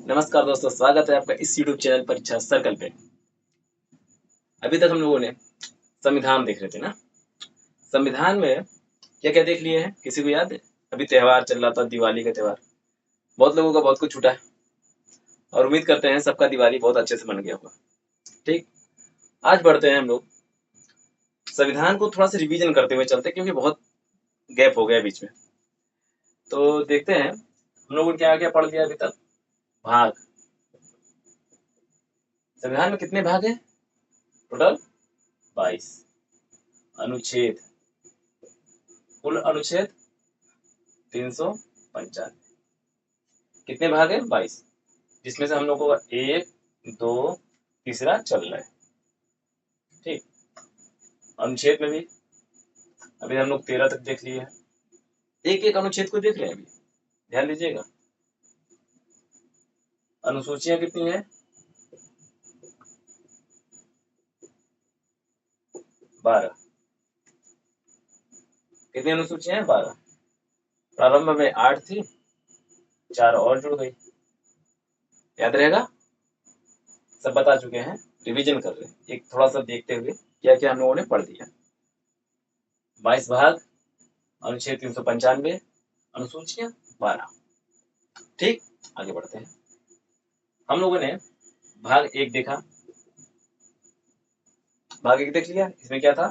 नमस्कार दोस्तों, स्वागत है आपका इस YouTube चैनल परीक्षा सर्कल पे। अभी तक हम लोगों ने संविधान देख रहे थे ना। संविधान में क्या क्या देख लिए हैं, किसी को याद है? अभी त्योहार चल रहा था, दिवाली का त्योहार। बहुत लोगों का बहुत कुछ छूटा है और उम्मीद करते हैं सबका दिवाली बहुत अच्छे से मन गया होगा। ठीक, आज बढ़ते हैं हम लोग संविधान को थोड़ा सा रिवीजन करते हुए चलते हैं, क्योंकि बहुत गैप हो गया बीच में। तो देखते हैं हम लोगों ने क्या क्या पढ़ लिया अभी तक। भाग, संविधान में कितने भाग हैं? टोटल 22। अनुच्छेद, कुल अनुच्छेद 395। कितने भाग है? 22, जिसमें से हम लोगों का 1, 2, तीसरा चल रहा है। ठीक, अनुच्छेद में भी अभी हम लोग 13 तक देख लिए हैं। एक एक अनुच्छेद को देख रहे हैं अभी, ध्यान दीजिएगा। अनुसूचियां कितनी है? 12। कितनी अनुसूचियां हैं? 12। प्रारंभ में 8 थी, 4 और जुड़ गई। याद रहेगा, सब बता चुके हैं, रिवीजन कर रहे हैं एक थोड़ा सा देखते हुए क्या क्या हम लोगों ने पढ़ दिया। 22 भाग, अनुच्छेद 395, अनुसूचियां 12। ठीक, आगे बढ़ते हैं। हम लोगों ने भाग 1 देखा। भाग 1 देख लिया, इसमें क्या था?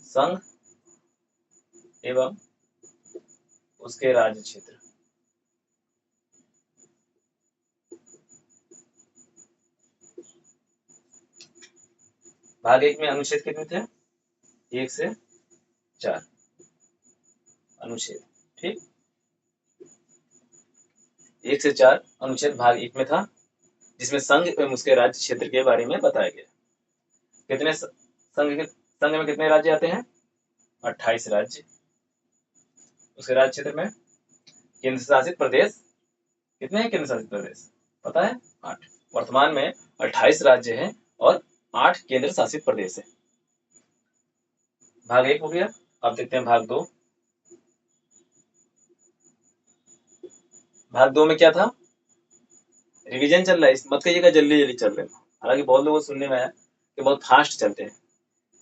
संघ एवं उसके राज्य क्षेत्र। भाग 1 में अनुच्छेद कितने थे? 1 से 4 अनुच्छेद। ठीक, 1 से 4 अनुच्छेद भाग 1 में था, जिसमें संघ एवं उसके राज्य क्षेत्र के बारे में बताया गया। कितने संघ में कितने राज्य आते हैं? 28 राज्य। उसके राज्य क्षेत्र में केंद्र शासित प्रदेश कितने हैं? केंद्र शासित प्रदेश पता है? 8। वर्तमान में 28 राज्य हैं और 8 केंद्र शासित प्रदेश है। भाग 1 हो गया। अब देखते हैं भाग 2। भाग 2 में क्या था? रिवीजन चल रहा है, मत कहिएगा जल्दी जल्दी चल रहे हैं। हालांकि बहुत लोगों को सुनने में आया कि बहुत फास्ट चलते हैं,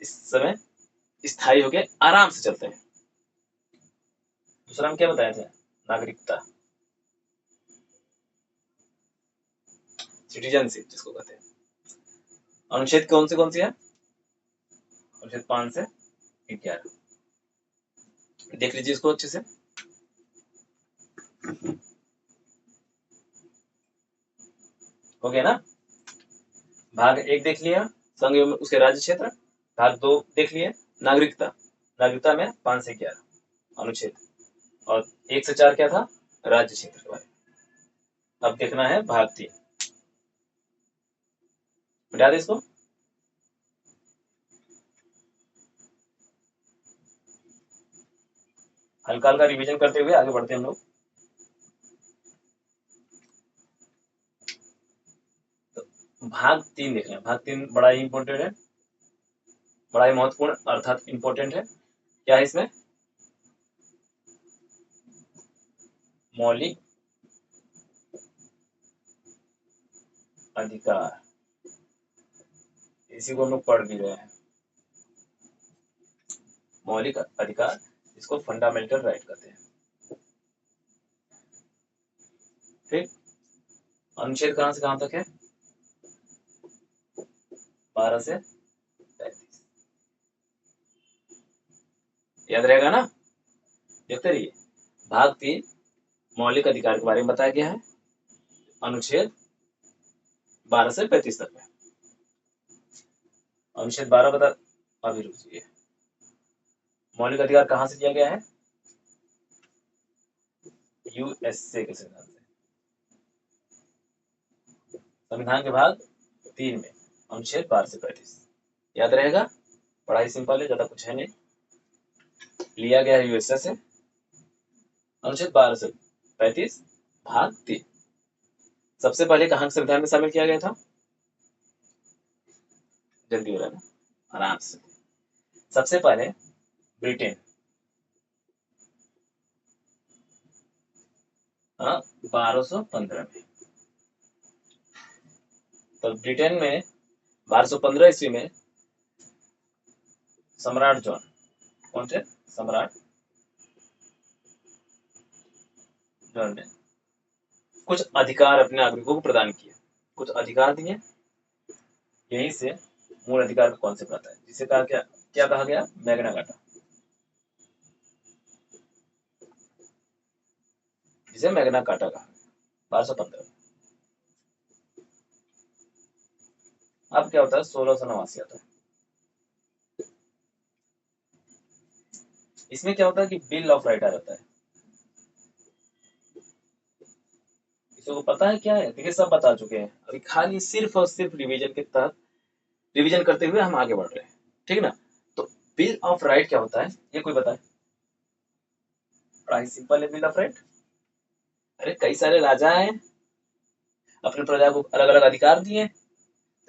इस समय स्थायी हो गए, आराम से चलते हैं। दूसरा हम क्या बताया था? नागरिकता, सिटीजनशिप जिसको कहते हैं। अनुच्छेद कौन सी है? अनुच्छेद 5 से 11। देख लीजिए इसको अच्छे से। हो गया ना? भाग 1 देख लिया, संघ एवं उसके राज्य क्षेत्र। भाग 2 देख लिए, नागरिकता। नागरिकता में 5 से 11 अनुच्छेद, और 1 से 4 क्या था? राज्य क्षेत्र के बारे में। अब देखना है भाग 3। मिटा दे इसको। हल्का हल्का रिवीजन करते हुए आगे बढ़ते हैं हम लोग। तो भाग 3 देख रहे हैं। भाग 3 बड़ा ही इंपॉर्टेंट है, बड़ा ही महत्वपूर्ण अर्थात इंपॉर्टेंट है। क्या है इसमें? मौलिक अधिकार, इसी को हम लोग पढ़ भी रहे हैं। मौलिक अधिकार, इसको फंडामेंटल राइट कहते हैं। ठीक, अनुच्छेद कहां से कहां तक है? 12 से 35। याद रहेगा ना? देखते रहिए। भाग 3 मौलिक अधिकार के बारे में बताया गया है, अनुच्छेद 12 से 35 तक में। अनुच्छेद 12 बता, अभी रुक जाइए। मौलिक अधिकार कहां से दिया गया है? यूएसए के संविधान से। संविधान के भाग 3 में अनुच्छेद 12 से 35। याद रहेगा, बड़ा ही सिंपल है, ज्यादा कुछ है नहीं। लिया गया है यूएसए से, अनुच्छेद 12 से 35 भाग 3। सबसे पहले कहां संविधान में शामिल किया गया था? जल्दी हो रहा है ना, आराम से। सबसे पहले ब्रिटेन, हाँ, 1215 में। तो ब्रिटेन में 1215 ईस्वी में सम्राट जॉन, कौन थे? सम्राट जॉन ने कुछ अधिकार अपने नागरिकों को प्रदान किए, कुछ अधिकार दिए। यहीं से मूल अधिकार का कॉन्सेप्ट आता है, जिसे कहा क्या क्या कहा गया? मैग्ना कार्टा, जिसे मैग्ना कार्टा कहा 1215। अब क्या होता है? 1689 आता है। इसमें क्या होता है कि बिल ऑफ राइट आ जाता है। इसको पता है क्या है? देखिए सब बता चुके हैं, अभी खाली सिर्फ और सिर्फ रिवीजन के तहत, रिवीजन करते हुए हम आगे बढ़ रहे हैं, ठीक है ना? तो बिल ऑफ राइट क्या होता है, ये कोई बताए? बड़ा ही सिंपल है बिल ऑफ राइट। अरे कई सारे राजा हैं, अपने प्रजा को अलग अलग अधिकार दिए।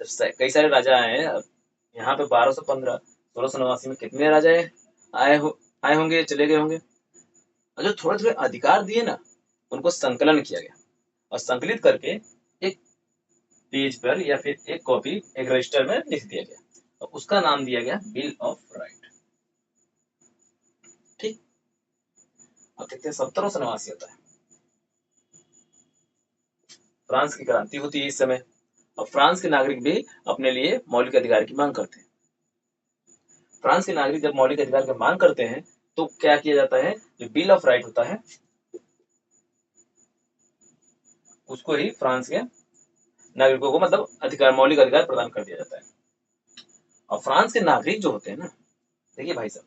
जब कई सारे राजा आए यहाँ पे 1215 1689 में कितने राजा आए होंगे, चले गए होंगे, और जो थोड़े थोड़े अधिकार दिए ना, उनको संकलन किया गया और संकलित करके एक पेज पर या फिर एक कॉपी एक रजिस्टर में लिख दिया गया और उसका नाम दिया गया बिल ऑफ राइट। ठीक। अब देखते हैं 1789 होता है, फ्रांस की क्रांति होती है इस समय, और फ्रांस के नागरिक भी अपने लिए मौलिक अधिकार की मांग करते हैं। फ्रांस के नागरिक जब मौलिक अधिकार की मांग करते हैं तो क्या किया जाता है? जो बिल ऑफ राइट होता है उसको ही फ्रांस के नागरिकों को मतलब अधिकार, मौलिक अधिकार प्रदान कर दिया जाता है। और फ्रांस के नागरिक जो होते हैं ना, देखिए भाई साहब,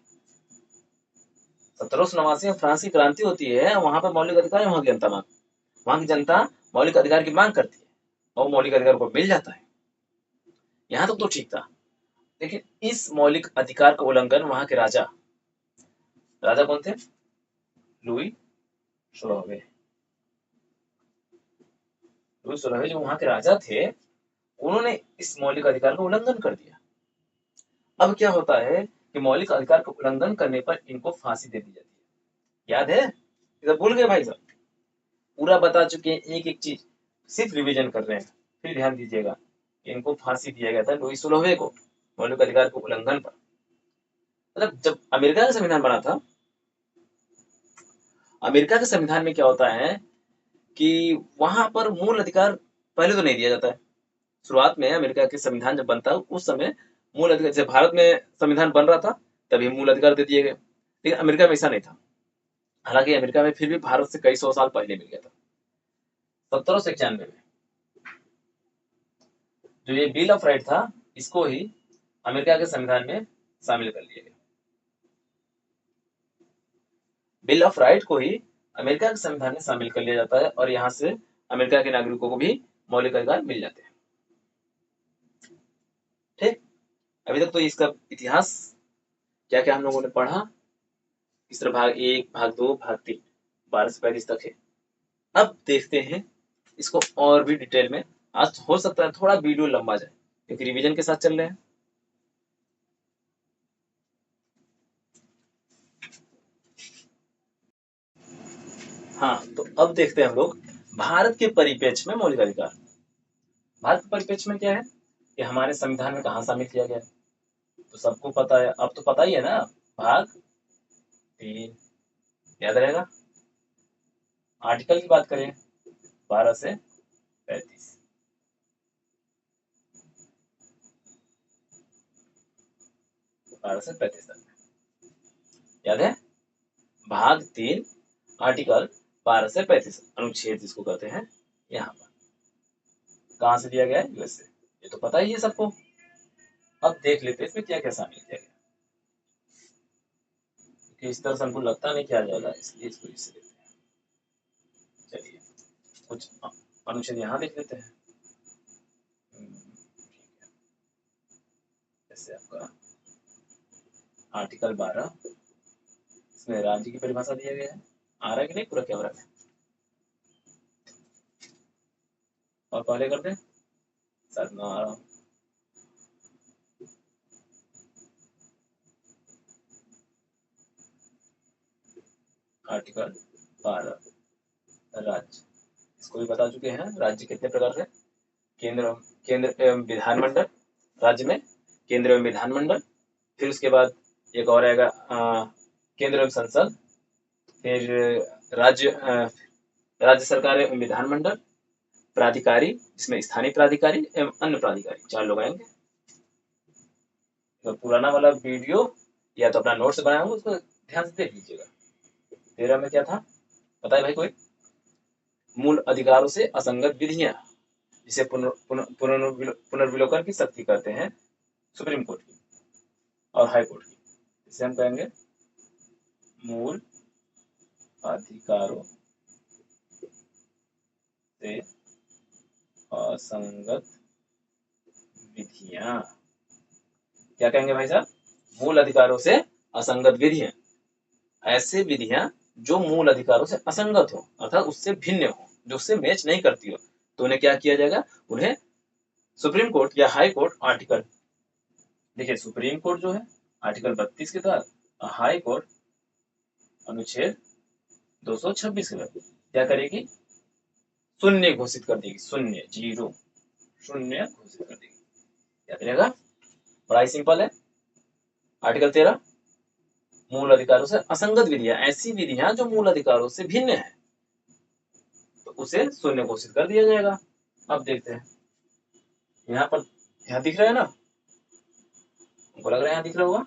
1789 में फ्रांस की क्रांति होती है, वहां पर मौलिक अधिकार वहां की जनता वहां की जनता मौलिक अधिकार की मांग करती है और मौलिक अधिकार को मिल जाता है। यहाँ तक तो ठीक था, लेकिन इस मौलिक अधिकार का उल्लंघन वहां के राजा, राजा कौन थे? लुई 16वें। लुई 16वें जो वहां के राजा थे, उन्होंने इस मौलिक अधिकार का उल्लंघन कर दिया। अब क्या होता है कि मौलिक अधिकार का उल्लंघन करने पर इनको फांसी दे दी जाती है। याद है? इधर भूल गए भाई साहब? पूरा बता चुके हैं, एक एक चीज सिर्फ रिवीजन कर रहे हैं। फिर ध्यान दीजिएगा, इनको फांसी दिया गया था लुई 16वें को, मौलिक अधिकार के उल्लंघन पर। मतलब जब अमेरिका का संविधान बना था, अमेरिका के संविधान में क्या होता है कि वहां पर मूल अधिकार पहले तो नहीं दिया जाता है। शुरुआत में अमेरिका के संविधान जब बनता है उस समय मूल अधिकार, जब भारत में संविधान बन रहा था तभी मूल अधिकार दे दिए गए, लेकिन अमेरिका में ऐसा नहीं था। हालांकि अमेरिका में फिर भी भारत से कई सौ साल पहले मिल गया था। 1791 में जो ये बिल ऑफ राइट था, इसको ही अमेरिका के संविधान में शामिल कर लिया गया। बिल ऑफ राइट को ही अमेरिका के संविधान में शामिल कर लिया जाता है और यहाँ से अमेरिका के नागरिकों को भी मौलिक अधिकार मिल जाते हैं। ठीक। अभी तक तो इसका इतिहास क्या क्या हम लोगों ने पढ़ा, इस तरह भाग 1, भाग 2, भाग 3, 12 से 35 तक है। अब देखते हैं इसको और भी डिटेल में। आज हो सकता है थोड़ा वीडियो लंबा जाए क्योंकि रिवीजन के साथ चल रहे हैं। हाँ, तो अब देखते हैं हम लोग भारत के परिप्रेक्ष्य में मौलिक अधिकार। भारत के परिप्रेक्ष्य में क्या है कि हमारे संविधान में कहाँ शामिल किया गया है, तो सबको पता है, अब तो पता ही है ना। भाग 3 याद रहेगा। आर्टिकल की बात करें 12 से 35, 12 से 35 तक याद है। भाग 3 आर्टिकल 12 से 35 अनुच्छेद जिसको कहते हैं, यहाँ पर कहाँ से दिया गया है? यूएस से। ये तो पता ही है सबको। अब देख लेते हैं इसमें क्या क्या शामिल किया गया, क्योंकि इस तरह से हमको लगता नहीं किया जाएगा, इसलिए इसको इससे देखते हैं। चलिए कुछ अनुच्छेद यहाँ देख लेते हैं। ठीक है, जैसे आपका आर्टिकल 12, इसमें राज्य की परिभाषा दिया गया है। आ रहा है कि नहीं पूरा कैमरा में? और पहले करते हैं, शायद ना आ रहा हूँ। आर्टिकल 12 राज्य, इसको भी बता चुके हैं। राज्य कितने प्रकार से, केंद्र केंद्र एवं विधानमंडल, राज्य में केंद्र एवं विधानमंडल, फिर उसके बाद एक और आएगा केंद्र एवं संसद, फिर राज्य सरकार एवं विधानमंडल, प्राधिकारी, इसमें स्थानीय प्राधिकारी एवं अन्य प्राधिकारी, 4 लोग आएंगे। तो पुराना वाला वीडियो या तो अपना नोट्स बनाया हूँ, उसको ध्यान से देख लीजिएगा। 13 में क्या था बताए भाई कोई? मूल अधिकारों से असंगत विधियां जिसे पुनर्विलोकन की शक्ति करते हैं सुप्रीम कोर्ट की और हाई कोर्ट की, इसे हम कहेंगे मूल अधिकारों से असंगत विधियां। क्या कहेंगे भाई साहब? मूल अधिकारों से असंगत विधियां, ऐसे विधियां जो मूल अधिकारों से असंगत हो, अर्थात उससे भिन्न हो, जो उससे मैच नहीं करती हो, तो उन्हें क्या किया जाएगा? उन्हें सुप्रीम कोर्ट या हाई कोर्ट आर्टिकल, देखिए सुप्रीम कोर्ट जो है आर्टिकल 32 के तहत, हाई कोर्ट अनुच्छेद 226 के तहत क्या करेगी? शून्य घोषित कर देगी, शून्य, जीरो, शून्य घोषित कर देगी। क्या करेगा? बड़ा ही सिंपल है। आर्टिकल 13 मूल अधिकारों से असंगत विधियां, ऐसी विधियां जो मूल अधिकारों से भिन्न है, तो उसे शून्य घोषित कर दिया जाएगा। अब देखते हैं यहाँ पर, यहाँ दिख रहा है ना, हमको लग रहा है यहाँ दिख रहा होगा।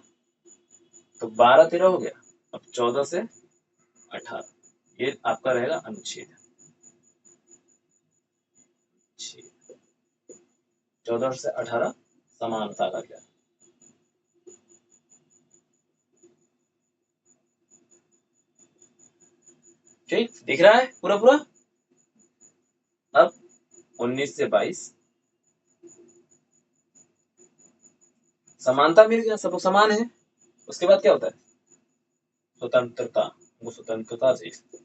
तो 12-13 हो गया। अब 14 से 18 ये आपका रहेगा अनुच्छेद। 14 से 18 समानता का क्या? ठीक दिख रहा है पूरा पूरा। अब 19 से 22 समानता मिल गया, सब लोग समान है। उसके बाद क्या होता है? स्वतंत्रता, वो स्वतंत्रता चाहिए।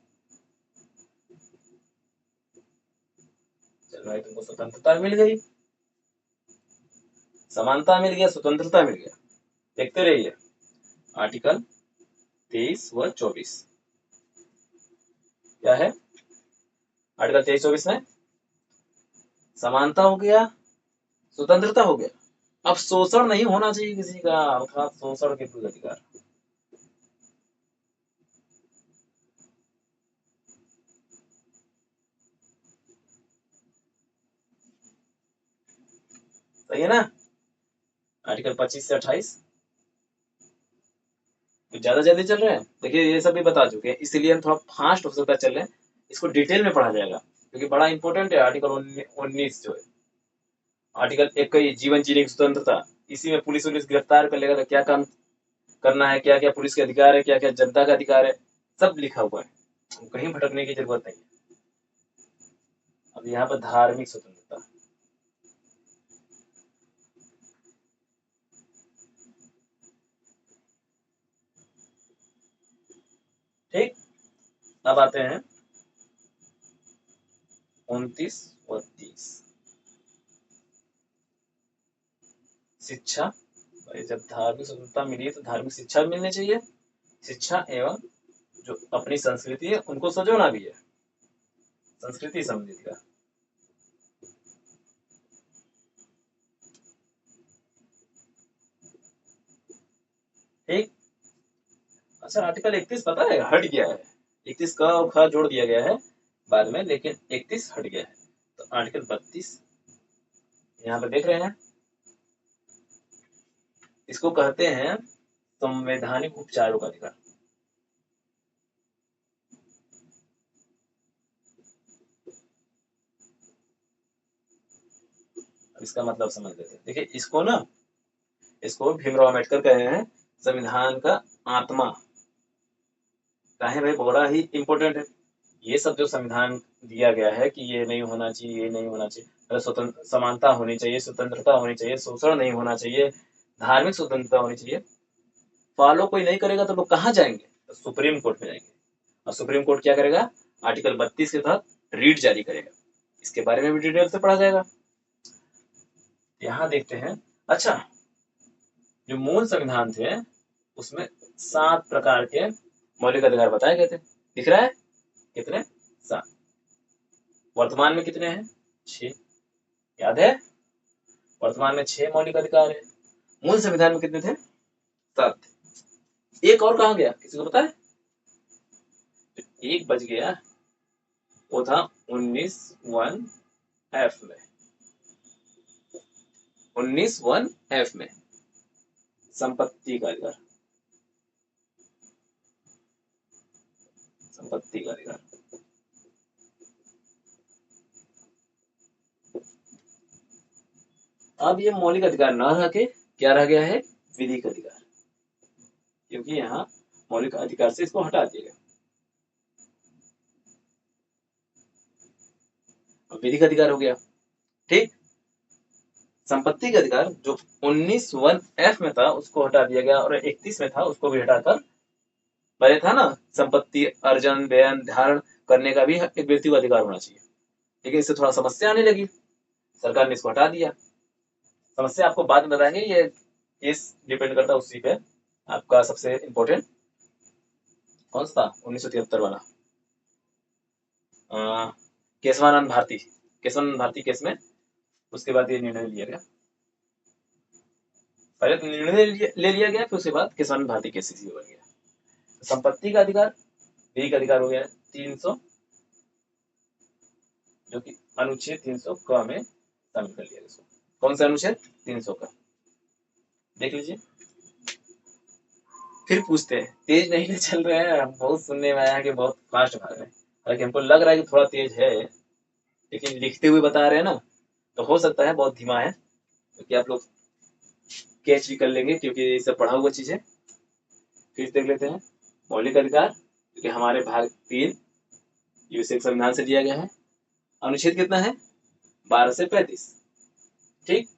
चल भाई तुमको स्वतंत्रता मिल गई, समानता मिल गया, स्वतंत्रता मिल गया। देखते रहिए आर्टिकल 23 व 24 क्या है? आर्टिकल 23-24 में समानता हो गया, स्वतंत्रता हो गया। अब शोषण नहीं होना चाहिए किसी का, अर्थात शोषण के विरुद्ध अधिकार। सही है ना? आर्टिकल 25 से 28 तो ज्यादा जल्दी चल रहे हैं। देखिए ये सब भी बता चुके हैं, इसलिए हम थोड़ा फास्ट हो सकता है चल रहे हैं, इसको डिटेल में पढ़ा जाएगा क्योंकि बड़ा इंपॉर्टेंट है। आर्टिकल 19 जो है, आर्टिकल 21 जीवन जीने की स्वतंत्रता, इसी में पुलिस उलिस गिरफ्तार कर लेगा तो क्या काम करना है, क्या क्या पुलिस के अधिकार है, क्या क्या जनता का अधिकार है, सब लिखा हुआ है, कहीं भटकने की जरूरत नहीं है। अब यहाँ पर धार्मिक स्वतंत्रता, ठीक। अब आते हैं 29 और 30 शिक्षा। भाई जब धार्मिक स्वतंत्रता मिली है तो धार्मिक शिक्षा भी मिलनी चाहिए। शिक्षा एवं जो अपनी संस्कृति है उनको सजोना भी है, संस्कृति समृद्धि का। ठीक। अच्छा आर्टिकल 31 पता है हट गया है, 31 का और खा जोड़ दिया गया है बाद में, लेकिन 31 हट गया है। तो आर्टिकल 32 यहाँ पे देख रहे हैं, इसको कहते हैं संवैधानिक उपचारों का अधिकार। इसका मतलब समझ लेते हैं। देखिए इसको ना, इसको भीमराव अम्बेडकर कहे हैं संविधान का आत्मा। कहे भाई बड़ा ही इंपॉर्टेंट है। ये सब जो संविधान दिया गया है कि ये नहीं होना चाहिए, ये नहीं होना चाहिए, स्वतंत्र समानता होनी चाहिए, स्वतंत्रता होनी चाहिए, शोषण नहीं होना चाहिए, धार्मिक स्वतंत्रता होनी चाहिए, फॉलो कोई नहीं करेगा तो लोग कहाँ जाएंगे? तो सुप्रीम कोर्ट में जाएंगे। और सुप्रीम कोर्ट क्या करेगा? आर्टिकल 32 के तहत रीट जारी करेगा। इसके बारे में भी डिटेल से पढ़ा जाएगा। यहाँ देखते हैं। अच्छा जो मूल संविधान थे उसमें 7 प्रकार के मौलिक अधिकार बताए गए थे, दिख रहा है कितने? 7। वर्तमान में कितने हैं? 6। याद है? वर्तमान में 6 मौलिक अधिकार है। मूल संविधान में कितने थे? 7 थे। एक और कहाँ गया, किसी को पता है? एक बच गया, वो था 19(1)(f) में। 19(1)(f) में संपत्ति का अधिकार। संपत्ति का अधिकार। अब ये मौलिक अधिकार न रह के क्या रह गया है? विधिक अधिकार, क्योंकि यहाँ मौलिक अधिकार से इसको हटा दिया गया। अब विधिक अधिकार हो गया, ठीक। संपत्ति का अधिकार जो 19(1)(f) में था उसको हटा दिया गया, और 31 में था उसको भी हटाकर, पहले था ना संपत्ति अर्जन, व्ययन, धारण करने का भी एक व्यक्ति को अधिकार होना चाहिए, लेकिन इससे थोड़ा समस्या आने लगी, सरकार ने इसको हटा दिया। समस्या आपको बाद में बताएंगे, ये केस डिपेंड करता है उसी पे। आपका सबसे इम्पोर्टेंट कौन सा था? 1973 वाला केशवानंद भारती। केशवानंद भारती केस में उसके बाद ये निर्णय लिया गया। पहले तो निर्णय ले लिया गया, फिर उसके बाद केशवानंद भारती केस इसी बन गया। संपत्ति का अधिकार, विधिक अधिकार हो गया 300, जो कि अनुच्छेद 300 क में शामिल कर लिया इसको। कौन सा अनुच्छेद? 300 का। देख लीजिए। फिर पूछते हैं, तेज नहीं चल रहे हैं? हम बहुत सुनने में आया है कि बहुत फास्ट भाग रहे हैं, हालांकि हमको लग रहा है कि थोड़ा तेज है, लेकिन लिखते हुए बता रहे हैं ना, तो हो सकता है बहुत धीमा है, क्योंकि आप लोग कैच भी कर लेंगे, क्योंकि ये सब पढ़ा हुआ चीज है। फिर देख लेते हैं मौलिक अधिकार, क्योंकि हमारे भाग 3 यूएसए संविधान से दिया गया है। अनुच्छेद कितना है? 12 से 35, ठीक।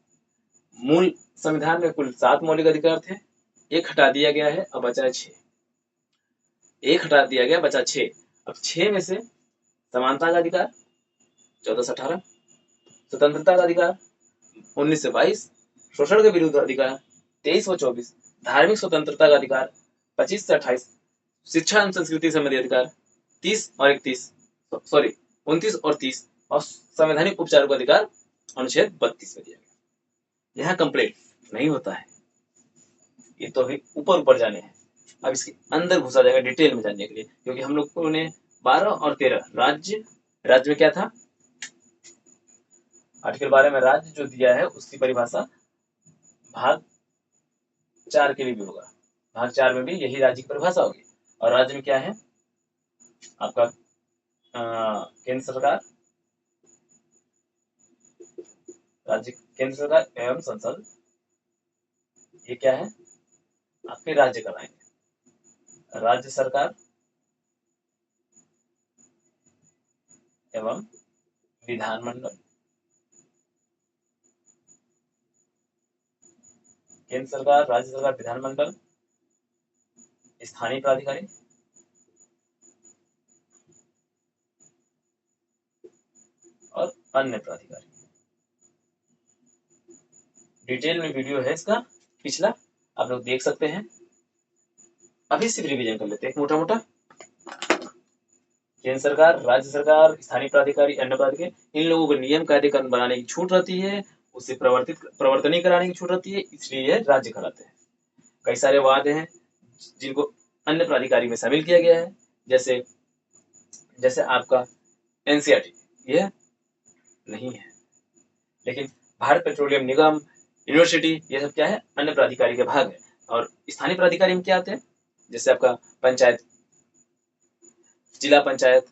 मूल संविधान में कुल 7 मौलिक अधिकार थे, एक हटा दिया गया है, अब बचा है 6। एक हटा दिया गया, बचा 6। अब 6 में से समानता का अधिकार 14 से 18, स्वतंत्रता का अधिकार 19 से 22, शोषण के विरुद्ध अधिकार 23 व 24, धार्मिक स्वतंत्रता का अधिकार 25 से 28, शिक्षा एवं संस्कृति संबंधी अधिकार 30 और 31, सॉरी 29 और 30, और संवैधानिक उपचारों का अधिकार अनुच्छेद 32 में दिया गया। यहाँ कंप्लीट नहीं होता है, ये तो अभी ऊपर ऊपर जाने हैं। अब इसके अंदर घुसा जाएगा डिटेल में जानने के लिए, क्योंकि हम लोग ने 12 और 13 राज्य में क्या था? आर्टिकल 12 में राज्य जो दिया है उसकी परिभाषा भाग 4 के लिए भी होगा। भाग 4 में भी यही राज्य की परिभाषा होगी। और राज्य में क्या है आपका? केंद्र सरकार, राज्य, केंद्र सरकार एवं संसद, ये क्या है? आपके राज्य कराएंगे। राज्य सरकार एवं विधानमंडल, केंद्र सरकार, राज्य सरकार, विधानमंडल, स्थानीय प्राधिकारी और अन्य प्राधिकारी। डिटेल में वीडियो है इसका पिछला, आप लोग देख सकते हैं। अभी सिर्फ रिवीजन कर लेते हैं मोटा मोटा। केंद्र सरकार, राज्य सरकार, स्थानीय प्राधिकारी, अन्य प्राधिकारी, इन लोगों को नियम कायदे कानून बनाने की छूट रहती है, उससे प्रवर्तनीय कराने की छूट रहती है, इसलिए राज्य कराते हैं। कई सारे वादे हैं जिनको अन्य प्राधिकारी में शामिल किया गया है, जैसे आपका एनसीईआरटी, ये नहीं है, लेकिन भारत पेट्रोलियम निगम, यूनिवर्सिटी, ये सब क्या है? अन्य प्राधिकारी के भाग है। और स्थानीय प्राधिकारी में क्या आते हैं? जैसे आपका पंचायत, जिला पंचायत,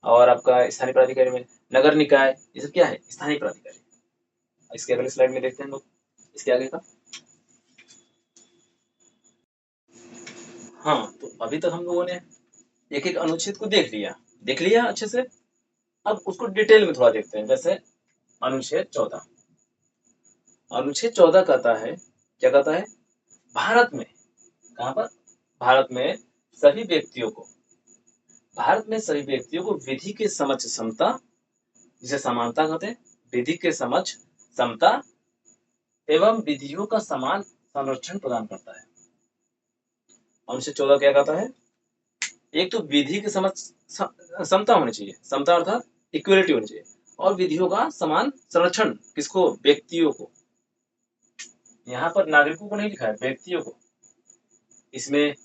और आपका स्थानीय प्राधिकारी में नगर निकाय, ये सब क्या है? स्थानीय प्राधिकारी। इसके अगले स्लाइड में देखते हैं लोग, इसके आगे का। हाँ, तो अभी तक हम लोगों ने एक एक अनुच्छेद को देख लिया अच्छे से। अब उसको डिटेल में थोड़ा देखते हैं। जैसे अनुच्छेद 14, अनुच्छेद 14 कहता है, क्या कहता है? भारत में, कहां पर? भारत में सभी व्यक्तियों को विधि के समक्ष समता, जिसे समानता कहते हैं, विधि के समक्ष समता एवं विधियों का समान संरक्षण प्रदान करता है। अनुच्छेद 14 क्या कहता है? एक तो विधि की समझ समता होनी चाहिए, समता अर्थात इक्वलिटी होनी चाहिए, और विधियों का समान संरक्षण, किसको? व्यक्तियों को। यहाँ पर नागरिकों को नहीं लिखा है, व्यक्तियों को। इसमें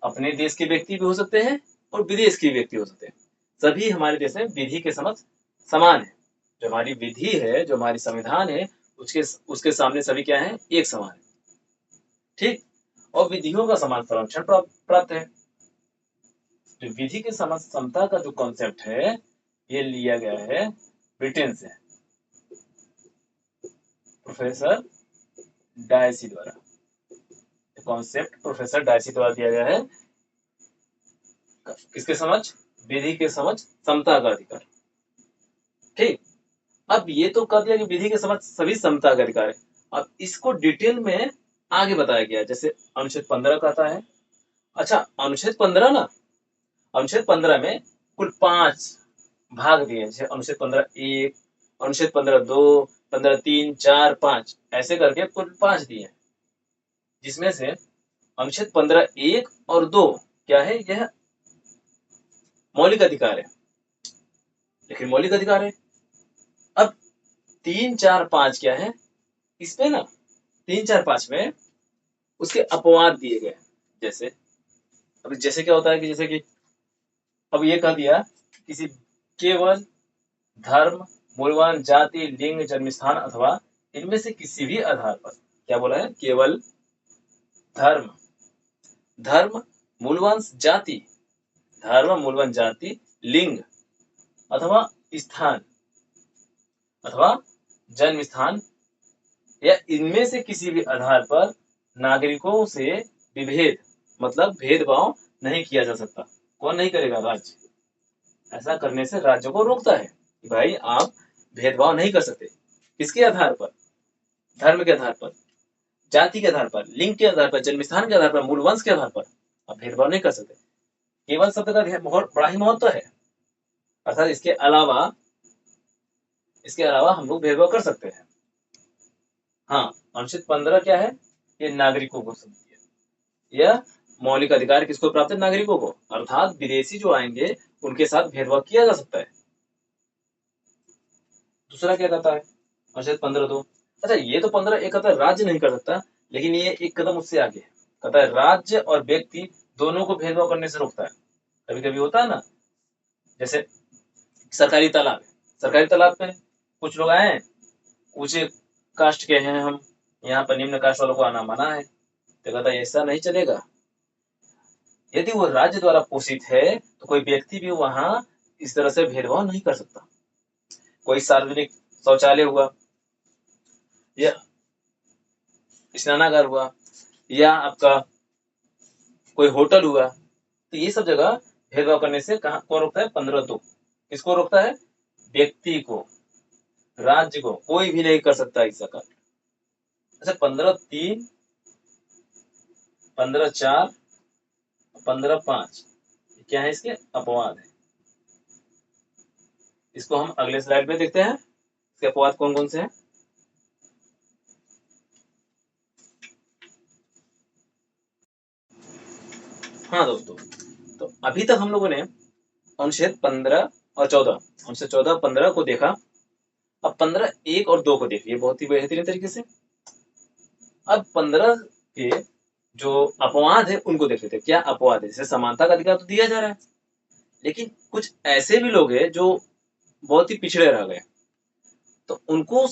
अपने देश के व्यक्ति भी हो सकते हैं और विदेश के व्यक्ति हो सकते हैं। सभी हमारे देश में विधि के समक्ष समान है। जो हमारी विधि है, जो हमारी संविधान है, उसके सामने सभी क्या है? एक समान है। ठीक। और विधियों का समान संरक्षण प्राप्त है। जो विधि के समान समता का जो कॉन्सेप्ट है, ये लिया गया है ब्रिटेन से, प्रोफेसर डायसी द्वारा। कॉन्सेप्ट प्रोफेसर डायसी द्वारा दिया गया है। किसके समझ? विधि के समझ समता का अधिकार। ठीक। अब ये तो कह दिया कि विधि के समझ सभी समता का अधिकार है। अब इसको डिटेल में आगे बताया गया, जैसे अनुच्छेद 15 कहता है। अच्छा, अनुच्छेद 15 ना, अनुच्छेद 15 में कुल 5 भाग दिए, जैसे अनुच्छेद 15(1), अनुच्छेद 15(2), 15(3), 4, 5, ऐसे करके कुल 5 दिए, जिसमें से अनुच्छेद 15(1) और 2 क्या है? यह मौलिक अधिकार है, लेकिन मौलिक अधिकार है। अब 3, 4, 5 क्या है? इसमें ना 3, 4, 5 में उसके अपवाद दिए गए। जैसे अब जैसे क्या होता है कि जैसे कि अब ये कह दिया किसी केवल धर्म, मूल्यवान जाति, लिंग, जन्मस्थान अथवा इनमें से किसी भी आधार पर, क्या बोला है? केवल धर्म, मूल्यवान जाति, लिंग अथवा स्थान अथवा जन्म स्थान या इनमें से किसी भी आधार पर नागरिकों से विभेद, मतलब भेदभाव नहीं किया जा सकता। कौन नहीं करेगा? राज्य। ऐसा करने से राज्यों को रोकता है कि भाई आप भेदभाव नहीं कर सकते। किसके आधार पर? धर्म के आधार पर, जाति के आधार पर, लिंग के आधार पर, जन्म स्थान के आधार पर, मूल वंश के आधार पर आप भेदभाव नहीं कर सकते। केवल शब्द का बहुत बड़ा ही महत्व है। अर्थात इसके अलावा हम लोग भेदभाव कर सकते हैं। हाँ, अनुच्छेद 15 क्या है? ये नागरिकों को संबंधित है। यह मौलिक अधिकार किसको प्राप्त है? नागरिकों को। अर्थात विदेशी जो आएंगे उनके साथ भेदभाव किया जा सकता है। दूसरा क्या कहता है? अनुच्छेद 15(2). अच्छा, ये तो 15(1) कहता है राज्य नहीं कर सकता, लेकिन ये एक कदम उससे आगे है। कहता है राज्य और व्यक्ति दोनों को भेदभाव करने से रोकता है। कभी कभी होता है ना, जैसे सरकारी तालाब में कुछ लोग आए, ऊंचे कास्ट के हैं हम, यहाँ पर निम्न कास्ट वालों को आना मना है, तो कहता है ऐसा नहीं चलेगा। यदि वो राज्य द्वारा पोषित है तो कोई व्यक्ति भी वहां इस तरह से भेदभाव नहीं कर सकता। कोई सार्वजनिक शौचालय हुआ या स्नानागार हुआ या आपका कोई होटल हुआ, तो ये सब जगह भेदभाव करने से कौन रोकता है? 15(2). किसको रोकता है? व्यक्ति को, राज्य को कोई भी नहीं कर सकता ऐसा कर। अच्छा, 15(3), 15(4), 15(5) क्या है? इसके अपवाद है। इसको हम अगले स्लाइड में देखते हैं, इसके अपवाद कौन कौन से हैं। हाँ दोस्तों, तो अभी तक हम लोगों ने अनुच्छेद 15 और 14, अनुच्छेद 14, 15 को देखा। अब 15(1) और 2 को देखिए बहुत ही बेहतरीन तरीके से। अब 15 के जो अपवाद है उनको देख लेते हैं। क्या अपवाद है? जैसे समानता का अधिकार तो दिया जा रहा है, लेकिन कुछ ऐसे भी लोग हैं जो बहुत ही पिछड़े रह गए, तो उनको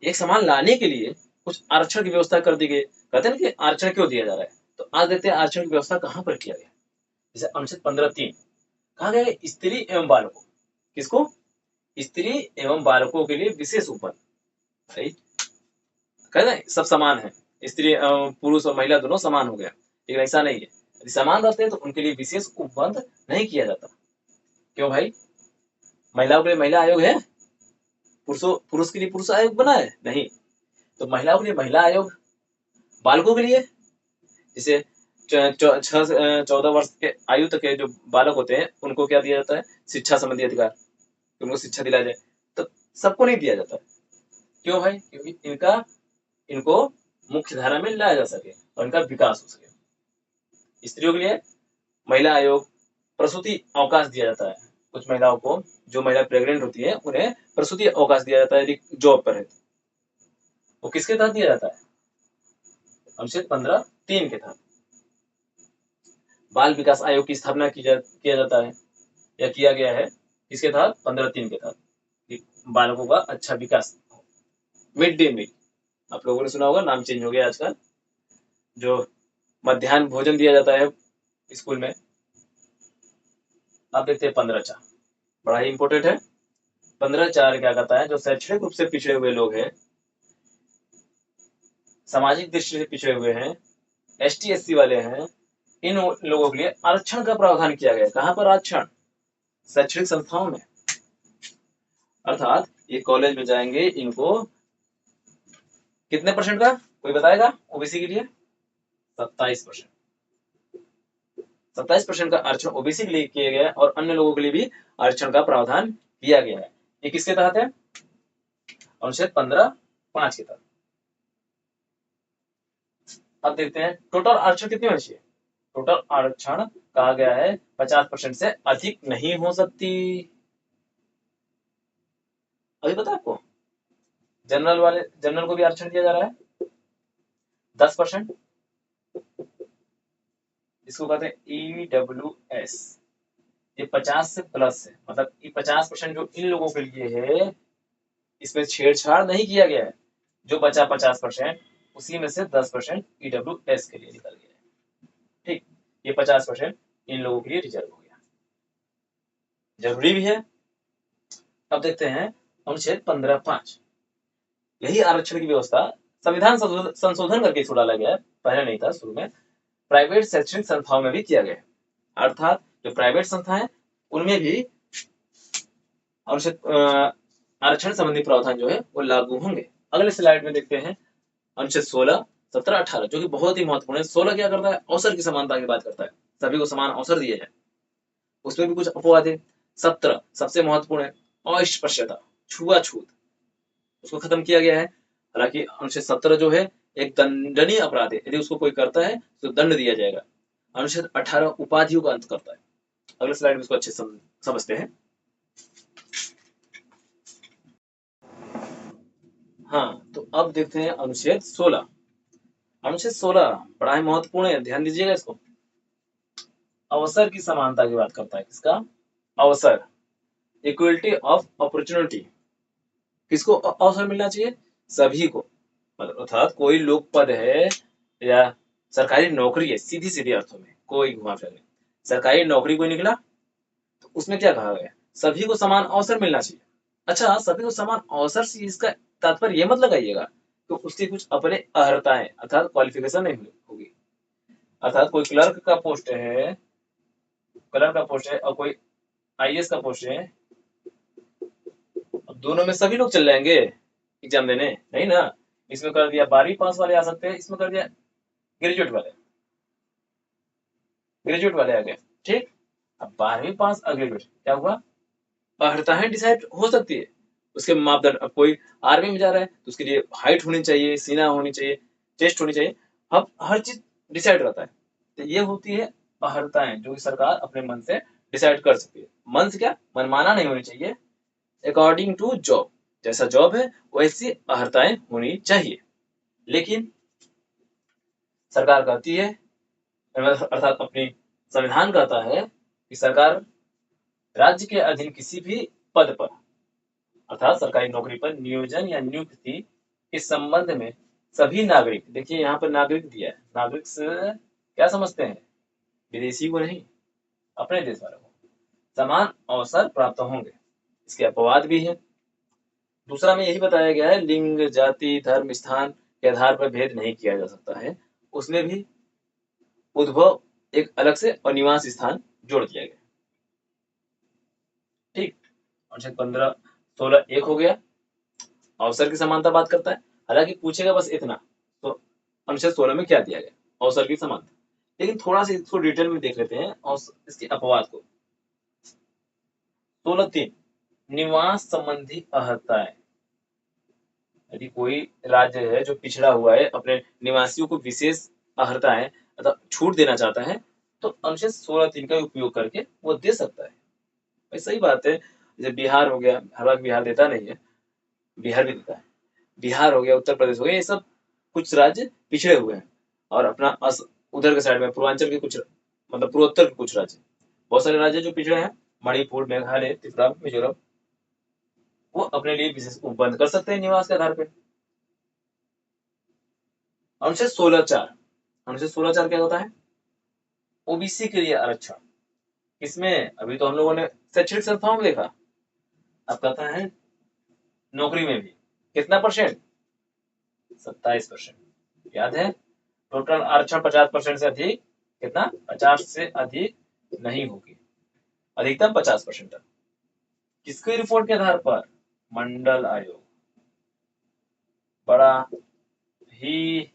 एक समान लाने के लिए कुछ आरक्षण की व्यवस्था कर दी गई। कहते हैं ना कि आरक्षण क्यों दिया जा रहा है, तो आज देखते हैं आरक्षण की व्यवस्था कहाँ पर किया गया। जैसे अनुच्छेद 15(3) कहा गया है स्त्री एवं बालकों। किसको? स्त्री एवं बालकों के लिए विशेष उपबंध। कहते हैं सब समान है, स्त्री पुरुष और महिला दोनों समान हो गया, लेकिन ऐसा नहीं है। यदि समान रहते हैं तो उनके लिए विशेष उपबंध नहीं किया जाता। क्यों भाई? महिलाओं के लिए महिला आयोग है, पुरुष के लिए पुरुष आयोग बना है? नहीं। तो महिलाओं के लिए महिला आयोग, बालकों के लिए जैसे 6 से 14 वर्ष के आयु तक के जो बालक होते हैं उनको क्या दिया जाता है? शिक्षा संबंधी अधिकार, उनको शिक्षा दिलाया जाए। तो सबको नहीं दिया जाता। क्यों भाई? क्योंकि इनको मुख्य धारा में लाया जा सके और इनका विकास हो सके। स्त्रियों के लिए महिला आयोग, प्रसूति अवकाश दिया जाता है। कुछ महिलाओं को, जो महिला प्रेग्नेंट होती है, उन्हें प्रसूति अवकाश दिया जाता है यदि जॉब पर है। वो किसके तहत दिया जाता है? अनुच्छेद 15(3) के तहत। बाल विकास आयोग की स्थापना किया जाता है या किया गया है किसके तहत? 15(3) के तहत, कि बालकों का अच्छा विकास। मिड डे मील, आप लोगों ने सुना होगा, नाम चेंज हो गया आजकल। जो मध्याह्न भोजन दिया जाता है स्कूल में। आप देखते हैं 15(4), बड़ा ही इंपॉर्टेंट है। 15(4) क्या कहता है? जो शैक्षणिक रूप से पिछड़े हुए लोग हैं, सामाजिक दृष्टि से पिछड़े हुए हैं, ST SC वाले हैं, इन लोगों के लिए आरक्षण का प्रावधान किया गया है। कहाँ पर आरक्षण? शैक्षणिक संस्थाओं में। अर्थात ये कॉलेज में जाएंगे, इनको कितने परसेंट का, कोई बताएगा? ओबीसी के लिए 27%। 27% का आरक्षण ओबीसी के लिए किया गया है और अन्य लोगों के लिए भी आरक्षण का प्रावधान किया गया है। ये किसके तहत है? अनुच्छेद 15(5) के तहत। अब देखते हैं टोटल आरक्षण कितनी होनी चाहिए। टोटल आरक्षण कहा गया है 50% से अधिक नहीं हो सकती। अभी पता है आपको, जनरल को भी आरक्षण दिया जा रहा है 10%, जिसको कहते हैं EWS। ये 50 से प्लस है, मतलब ये 50% जो इन लोगों के लिए है, इसमें छेड़छाड़ नहीं किया गया है। जो बचा 50%, उसी में से 10% EWS के लिए निकल गया है। ठीक, ये 50% इन लोगों के लिए रिजर्व हो गया, जरूरी भी है। अब देखते हैं अनुच्छेद 15(5). यही आरक्षण की व्यवस्था संविधान संशोधन करके इसको डाला गया है, पहले नहीं था शुरू में। प्राइवेट शैक्षणिक संस्थाओं में भी किया गया है, अर्थात जो प्राइवेट संस्था है उनमें भी अनुच्छेद आरक्षण संबंधी प्रावधान जो है वो लागू होंगे। अगले स्लाइड में देखते हैं अनुच्छेद 16, 17, 18, जो कि बहुत ही महत्वपूर्ण है। 16 क्या करता है? अवसर की समानता की बात करता है, सभी को समान अवसर दिए जाए। उसमें भी कुछ अपवाद है। 17 सबसे महत्वपूर्ण है, अस्पृश्यता, छुआछूत, उसको खत्म किया गया है। हालांकि अनुच्छेद 17 जो है एक दंडनीय अपराध है, यदि उसको कोई करता है तो दंड दिया जाएगा। अनुच्छेद 18 उपाधियों का अंत करता है। अगले स्लाइड में इसको अच्छे समझते हैं। हाँ, तो अब देखते हैं अनुच्छेद 16। अनुच्छेद 16 बड़ा ही महत्वपूर्ण है, ध्यान दीजिएगा इसको। अवसर की समानता की बात करता है। किसका? अवसर, इक्वलिटी ऑफ अपॉर्चुनिटी। किसको अवसर मिलना चाहिए? सभी को। मतलब अर्थात कोई लोक पद है या सरकारी नौकरी है, सीधी सीधी अर्थों में, कोई घुमा फिरा नहीं, सरकारी नौकरी कोई निकला तो उसमें क्या कहा गया? सभी को समान अवसर मिलना चाहिए। अच्छा, सभी को समान अवसर से इसका तात्पर्य ये मत लगाइएगा तो उसकी कुछ अपने अर्हताएं अर्थात क्वालिफिकेशन नहीं होगी। अर्थात कोई क्लर्क का पोस्ट है, और कोई IAS का पोस्ट है, अब दोनों में सभी लोग चल जाएंगे एग्जाम देने? नहीं ना। इसमें कर दिया 12वीं पास वाले आ सकते हैं, इसमें कर दिया ग्रेजुएट वाले आ गए। ठीक, अब 12वीं पास ग्रेजुएट क्या हुआ? अर्हताएं डिसाइड हो सकती है, उसके मापदंड। अब कोई आर्मी में जा रहा है तो उसके लिए हाइट होनी चाहिए, सीना होनी चाहिए, चेस्ट होनी चाहिए, अब हर चीज डिसाइड रहता है। तो ये होती है अर्हताएं, जो सरकार अपने मन से डिसाइड कर सकती है। मन से क्या, मनमाना नहीं होनी चाहिए, अकॉर्डिंग टू जॉब, जैसा जॉब है वैसी अर्हताएं होनी चाहिए। लेकिन सरकार कहती है, अर्थात अपनी संविधान कहता है कि सरकार राज्य के अधीन किसी भी पद पर अर्थात सरकारी नौकरी पर नियोजन या नियुक्ति के संबंध में सभी नागरिक, देखिए यहाँ पर नागरिक दिया है, नागरिक से क्या समझते हैं? विदेशी को नहीं, अपने देश वालों को समान अवसर प्राप्त होंगे। इसके अपवाद भी है। दूसरा में यही बताया गया है, लिंग, जाति, धर्म, स्थान के आधार पर भेद नहीं किया जा सकता है। उसमें भी उद्भव एक अलग से और निवास स्थान जोड़ दिया गया। ठीक, अनुच्छेद 15, 16 एक हो गया, अवसर की समानता बात करता है। हालांकि पूछेगा बस इतना, तो अनुच्छेद 16 में क्या दिया गया? अवसर की समानता। लेकिन थोड़ा सा इसको डिटेल में देख लेते हैं और इसके अपवाद को। 16(3) निवास संबंधी अर्हताएं। यदि कोई राज्य है जो पिछड़ा हुआ है, अपने निवासियों को विशेष अर्हताएं मतलब छूट देना चाहता है, तो अनुच्छेद 16(3) का उपयोग करके वो दे सकता है। भाई सही बात है, जैसे बिहार हो गया, हर बार बिहार देता नहीं है, बिहार भी देता है। बिहार हो गया, उत्तर प्रदेश हो गया, ये सब कुछ राज्य पिछड़े हुए हैं और अपना उधर के साइड में पूर्वांचल के कुछ मतलब पूर्वोत्तर के कुछ राज्य, बहुत सारे राज्य जो पिछड़े हैं, मणिपुर, मेघालय, त्रिपुरा, मिजोरम, वो अपने लिए विशेष बंद कर सकते हैं निवास के आधार पर। अनुच्छेद 16(4), अनुच्छेद 16(4) क्या होता है? ओबीसी के लिए आरक्षण। किसमें? अभी तो हम लोगों ने शैक्षणिक संस्थाओं में देखा, अब कहता है नौकरी में भी। कितना परसेंट? 27%। याद है, टोटल आरक्षण 50% से अधिक, कितना? 50 से अधिक नहीं होगी, अधिकतम 50% तक। किसकी रिपोर्ट के आधार पर? मंडल आयोग। बड़ा ही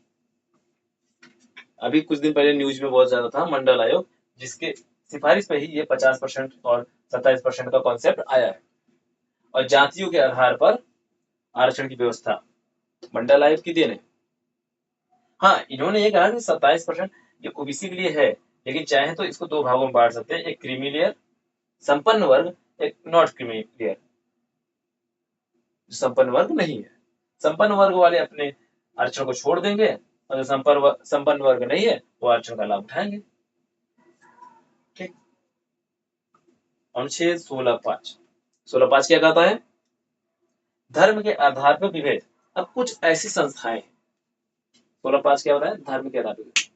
अभी कुछ दिन पहले न्यूज में बहुत ज्यादा था मंडल आयोग, जिसके सिफारिश पे ही ये 50% और 27% का कॉन्सेप्ट आया है। और जातियों के आधार पर आरक्षण की व्यवस्था मंडल आयोग की देन है। हाँ, इन्होंने ये कहा कि 27% ये ओबीसी के लिए है, लेकिन चाहे तो इसको दो भागों में बांट सकते हैं, एक क्रीमी लेयर संपन्न वर्ग, एक नॉट क्रीमी लेयर संपन्न वर्ग नहीं है। संपन्न वर्ग वाले अपने आरक्षण को छोड़ देंगे और जो संपन्न वर्ग नहीं है वो आरक्षण का लाभ उठाएंगे। ठीक। अनुच्छेद 16(5), 16(5) क्या कहता है? धर्म के आधार पर विभेद। अब कुछ ऐसी संस्थाएं, 16(5) क्या होता है? धर्म के आधार पर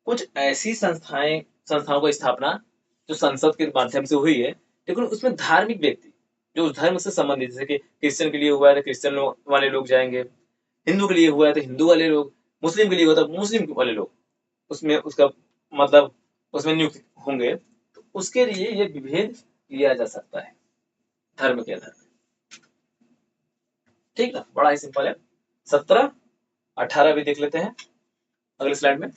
कुछ ऐसी संस्थाओं की स्थापना जो संसद के माध्यम से हुई है, लेकिन उसमें धार्मिक व्यक्ति जो उस धर्म से संबंधित, जैसे कि क्रिश्चियन के लिए हुआ है तो क्रिश्चियन वाले लोग जाएंगे, हिंदू के लिए हुआ है तो हिंदू वाले लोग, मुस्लिम के लिए हुआ तो मुस्लिम वाले लोग उसमें उसका मतलब उसमें नियुक्त होंगे, तो उसके लिए ये विभेद किया जा सकता है धर्म के आधार पर। ठीक ना, बड़ा ही सिंपल है। 17, 18 भी देख लेते हैं अगले स्लाइड में।